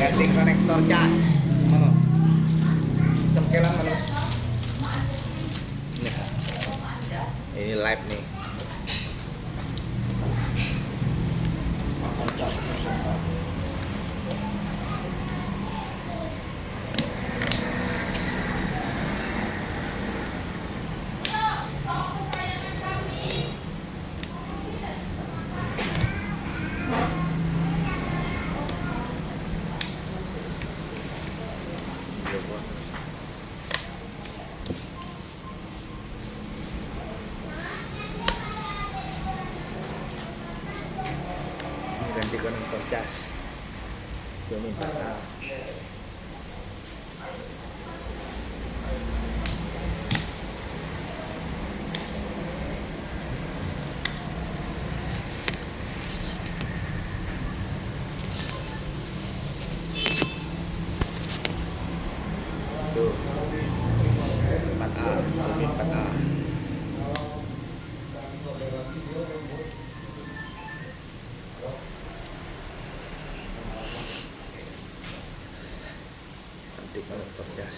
Lightning konektor cas. Mana? Cengkelan mana? Ini live nih. Makan cas bersama. Ganti konektor cas. Ini 4A. Tuh. 4A, ini 4A. Cantik konektor cas.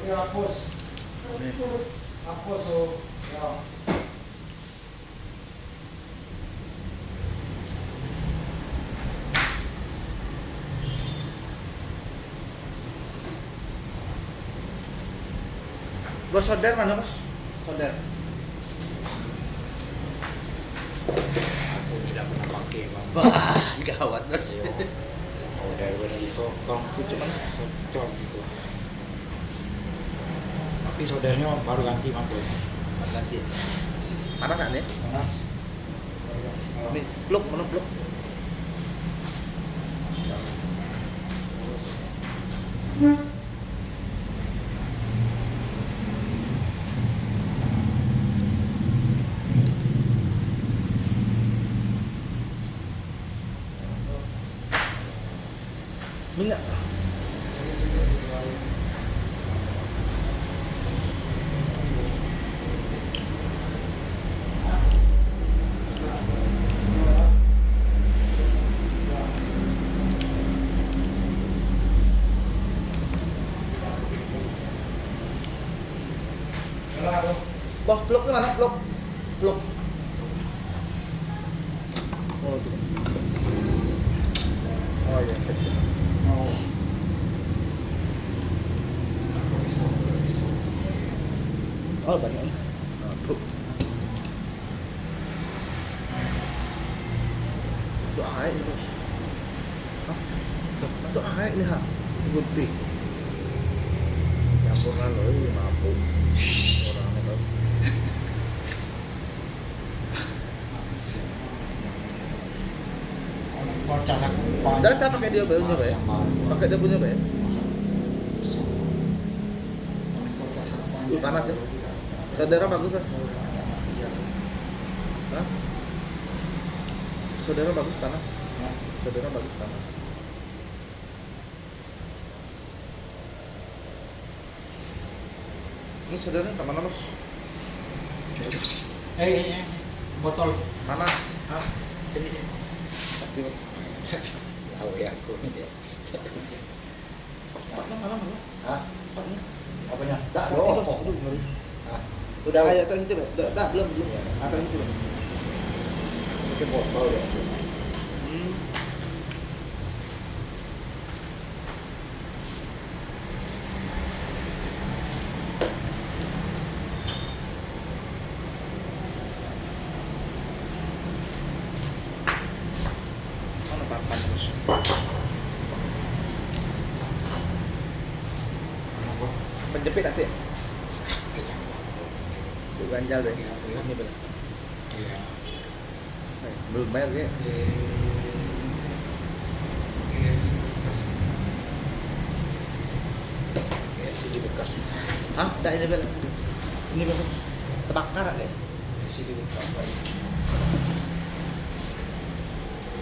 Hapus. Hapus oh. Ya. Bos solder mana bos? Solder. Aku tidak pernah pakai bang. Wah, gawat bos. Iya. Oh dari mana disokong? Aku cuman Cocok gitu. Tapi soldernya baru ganti mantul. ganti. Panas nggak nih? Panas. Ini plug mana plug? Minyak. Bos, bloknya mana? Blok. Blok. Oh, itu. Oh iya, Oh. oh banyak. Oh, tuh. Masuk air ini bos. Hah? Tuh, masuk air ini ha. Gunti. Campuran loh, ini mampu. Orang itu. Cas aku pakai. Dan saya pakai dia punya Pak ya? Pakai dia punya Pak ya? Panas ya? Saudara bagus Pak? Hah? Saudara bagus panas? Saudara bagus panas? Ini saudara kemana bos? Botol. Panas? Hah? Sini. Sakti bos. Tahu ya aku ini. Mana mana mana? Hah? Mana? Apanya? Tak Oh, ada. aduh ngeri. Hah? Udah. Ayo tahu situ, Beb. Dah, belum. Iya. Atau situ, Beb. Pakai botol ya sih. Hmm. Mana papan terus? Penjepit nanti. Tuh ganjal deh. Iya. Ini benar. Iya. Belum bayar ya? Iya sih bekas. Iya sih di bekas. Hah? Dah ini benar. Ini benar. Terbakar deh. Iya sih di bekas.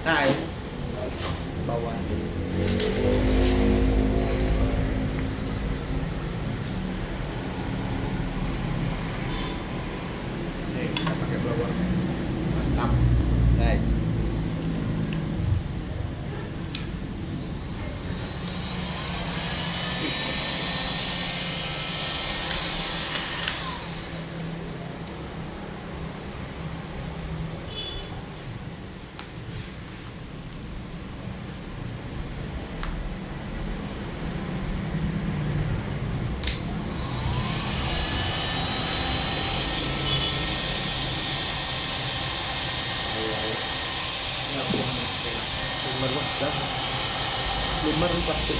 Nah, ini bawah. Nih, kita pakai blower. Mantap. Nice. Lumer wah, dah. Lumer pasti.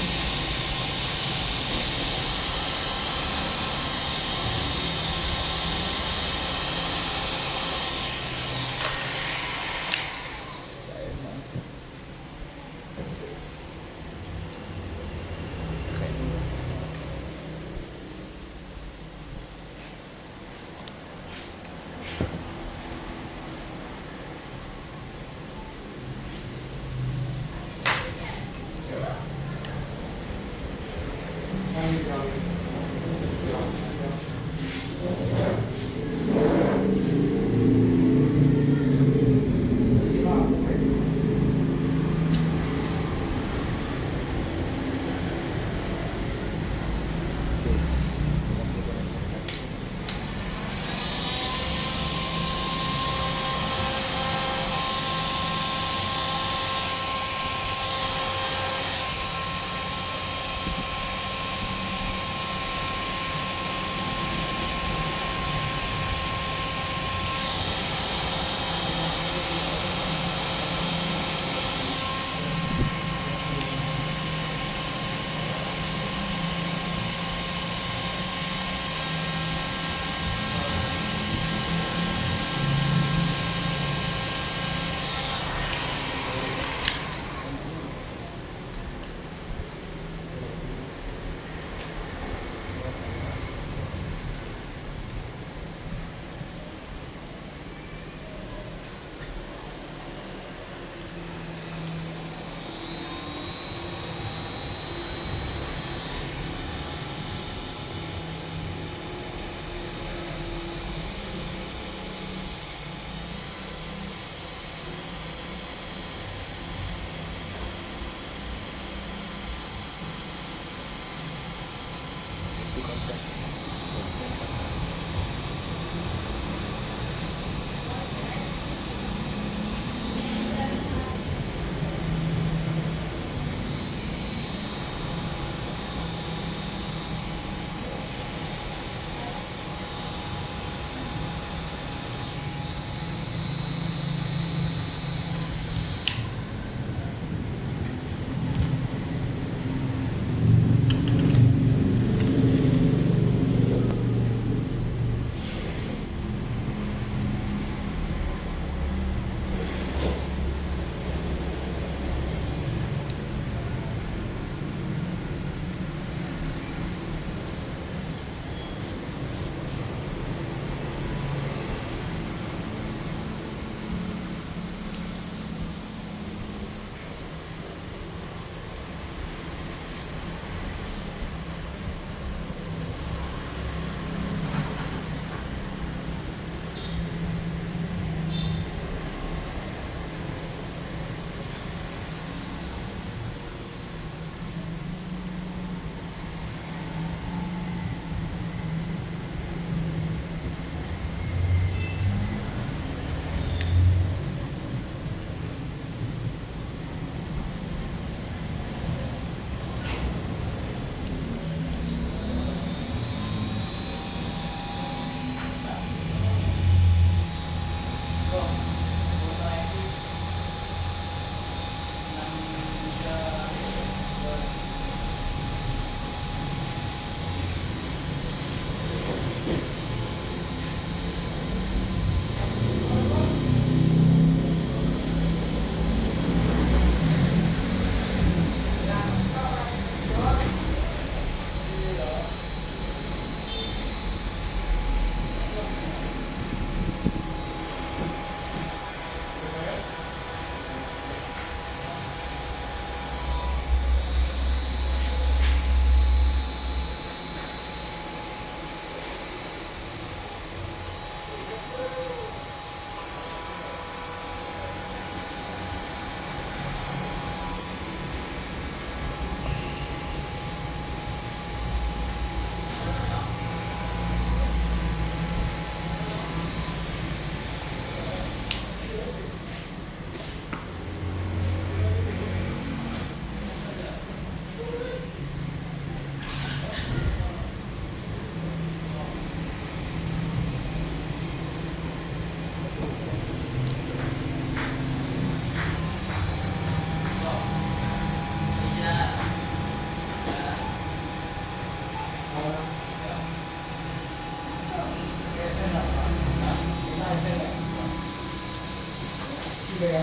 ya.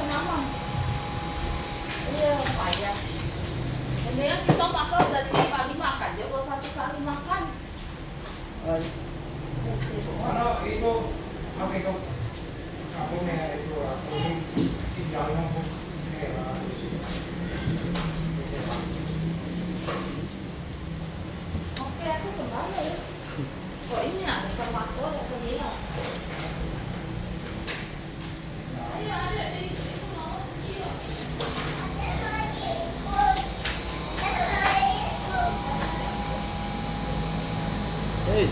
Mama. Iya, payah. Mendingan kita makan udah 2 kali makan, dia baru 1 kali makan. Ano, itu apa itu? Ako na itu ako si Jalong po. Oke, aku kemana ya? Kok ini ada tomato atau dia? Ayo, ada itu mau. Iya. Hei,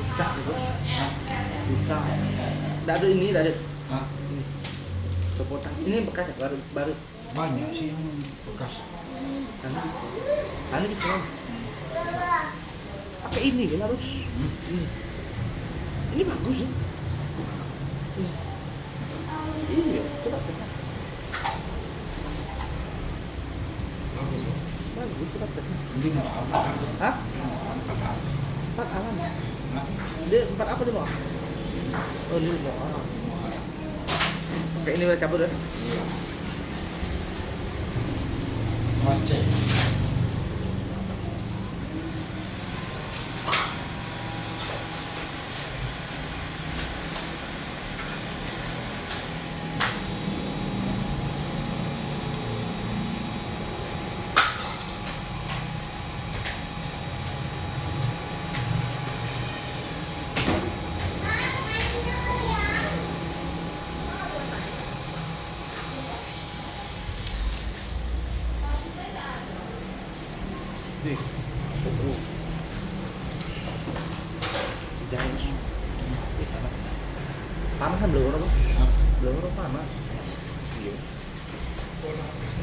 bisa gitu. Bisa. Nggak ada ini, nggak ada. Hah? Ini. Copotan. Ini bekas ya, baru. Banyak sih yang bekas. Anu bisa. Pakai ini kan harus. Ini. Ini bagus ya. Ini. Iya, coba tengah. Bagus kok. Bagus, coba tengah. Hindi na apa. Hah? Apa? 4 alam. Hah? Dia 4 apa dia mau? Oh, ini mau. Kayak ini udah cabut ya. Mas cek. Nih. Oh. Jangan. Bisa. Panas kan belum apa? Hah? Belum apa panas. Iya. Wala kasi.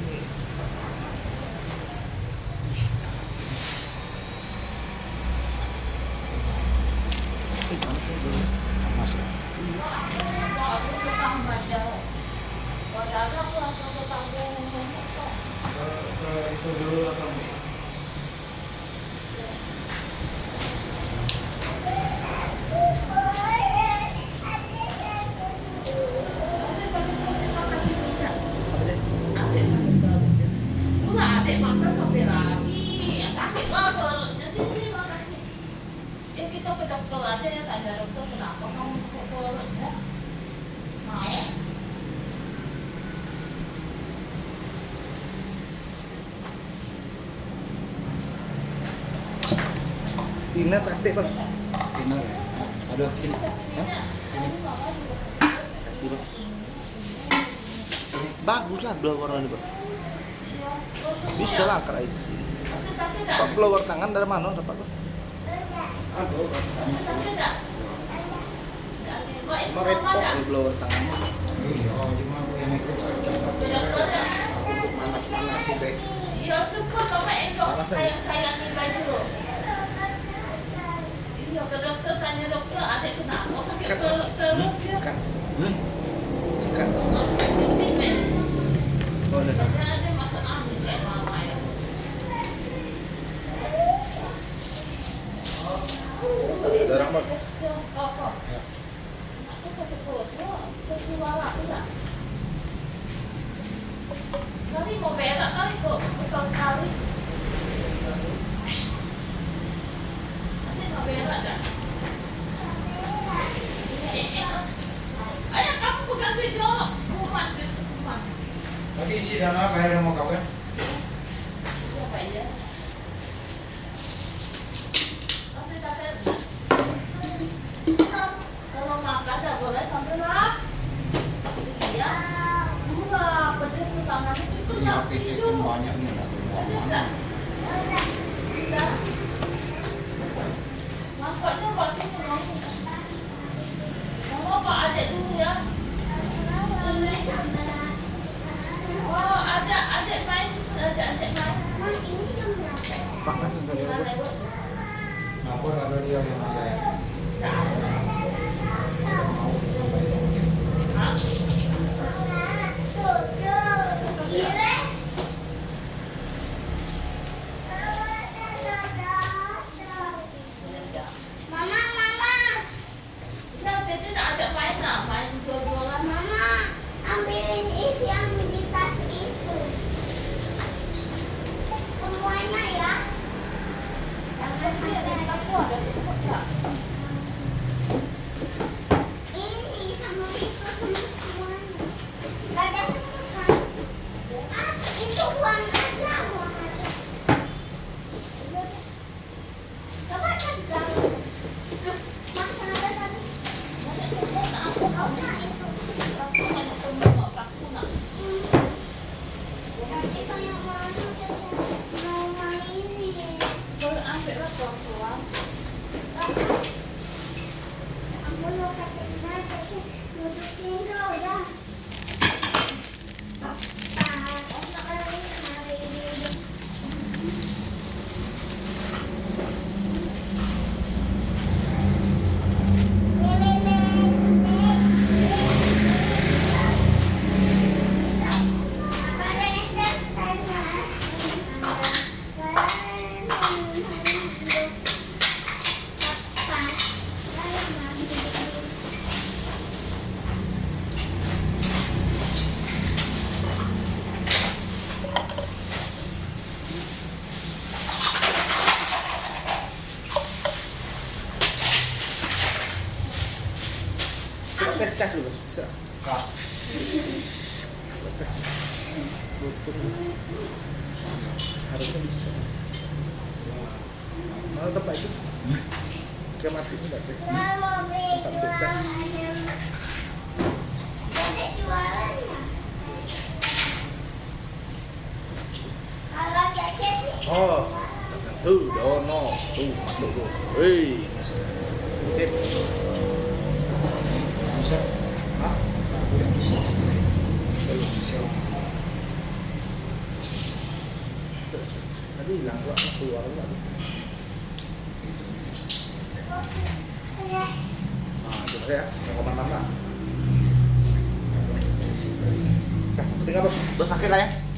Panas kan belum. Mas. Aku tukang baca. Padahal aku langsung ke tanggung kok. Itu dulu apa? Ada sakit mesin makasih tidak. Apa deh? Adik sakit banget. Enggak, adik makan sampai lagi. Ya sakit lah perutnya sini makasih. Ya kita ke dokter aja ya, tanya dokter kenapa kamu sakit perutnya. Mau? Tina praktek bang. Tina ya. Ada sini. Kesininya, ini mama juga sakit. Kasih bang. Bagus lah blower ini bang. Iya, Bisa lah kerai. masih sakit Pak nggak? blower tangan dari mana dapat bang? Aduh. Masih sakit nggak? Nggak ada. Kok itu Mau mama repot nggak? nih blower tangan. Iya, cuma aku yang ikut cepat. Ke dokter ya? Aku panas-panas sih, Bek. Iya cepet bapak endok Panas aja. sayang tiba dulu. Iya ke dokter, tanya dokter adik kenapa sakit Kan. perut terus ya? Kan. Hmm? Kan. Cuti men. Oh, ada. Katanya ada masuk angin kayak mama ya. Darah bang. Kok? Ya. Aku sakit perut tuh keluar aku nggak? Kali mau berak kali kok besar sekali. Nanti mau berak nggak? Ayah kamu pegang di jawab, kumat gitu, kumat. Lagi isi dan apa yang mau kabar? Iya Pak ya. Masih sakit. Kalau makan nggak boleh sampai lap. Iya. Dua pedes tangannya cukup Ini nggak HP tisu. saya pun banyak nih. Ada nggak? Tidak. Nampaknya pasti ngomong beliau yang ada. Nggak ada. Mau sampai itu. Hah? Enggak. Enggak, Cece udah ajak main lah, main dua-duaan. Ambilin isi yang di tas itu. Semuanya ya. Kan sih ada di tas tuh ada semut nggak? Ini sama itu sama semuanya. Gak ada semut kan? Ah, itu uang aja, uang aja. Coba tegang. Masa ada tadi? Ada semut nak aku Oh, tahu. nah itu. Tasku ada semut kok, tasku nak. Nanti kayak mana Caca mau main ini? Boleh ambil lah tuan-tuan. Aku mau kacanya Caca nututin roda. Coba tes cas dulu. Bisa. Kak, Lutut. Harusnya bisa. Mana tempat itu? Kayak mati ini enggak? Oh, tuh, dono, tuh masuk tuh. Hei, tip. bisa? Hah? Aku yang bisa. Belum bisa. Tadi hilang gua keluar enggak? Nah, coba ya, yang koman mana? Nah, setengah bos, akhir lah ya.